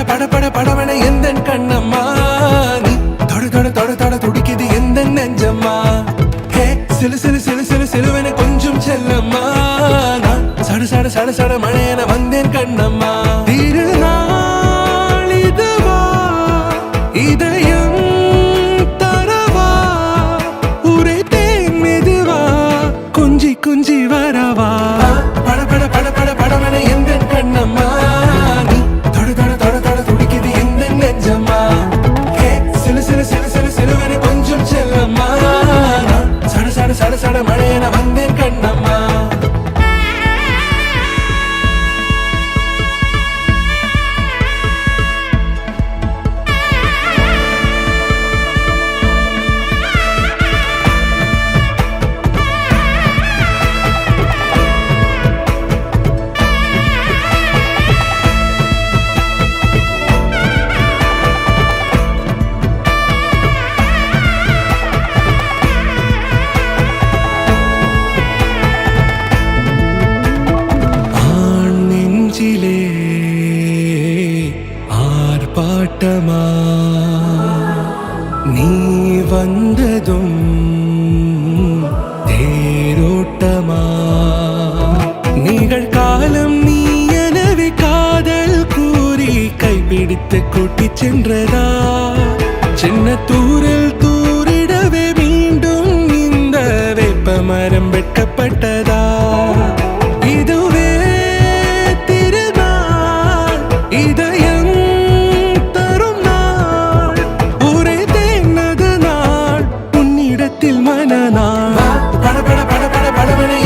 பட பட படவன எந்தன் கண்ணம்மா நீ தொட தொட தொட தொட துடிக்குது எந்தன் நெஞ்சம்மா ஹே சிலு சிலு சிலு சிலு சிலுவன கொஞ்சம் செல்லம்மா நான் சட சட சட சட மழையன வந்தேன் கண்ணம்மா திருநாள் இதுவா இதயம் தரவா உரைத்தேன் மெதுவா கொஞ்சி கொஞ்சி வரவா பட பட பட பட படவன எந்தன் கண்ணம்மா நீ தொட தொட தொட தொட துடிக்குது எந்தன் நெஞ்சம்மா ஹே சிலு சிலு சிலு சிலு சிலுவன கொஞ்சம் செல்லம்மா நான் சட சட சட சட மழையன வந்தேன் கண்ணம்மா ஆர்ப்பாட்டமா நீ வந்ததும் தேரோட்டமா நிகழ்காலம் நீ எனவே காதல் கூறி கைப்பிடித்து கூட்டிச் சென்றதா சின்ன தூரல் தூரிடவே மீண்டும் இந்த வேப்ப மரம் வெட்கப்பட்டதா இதுவே திருநாள் இதயம் தரும் நாள் உரைத்தேன் அது நாள் உன்னிடத்தில் மனநாள் பட பட பட பட படவனை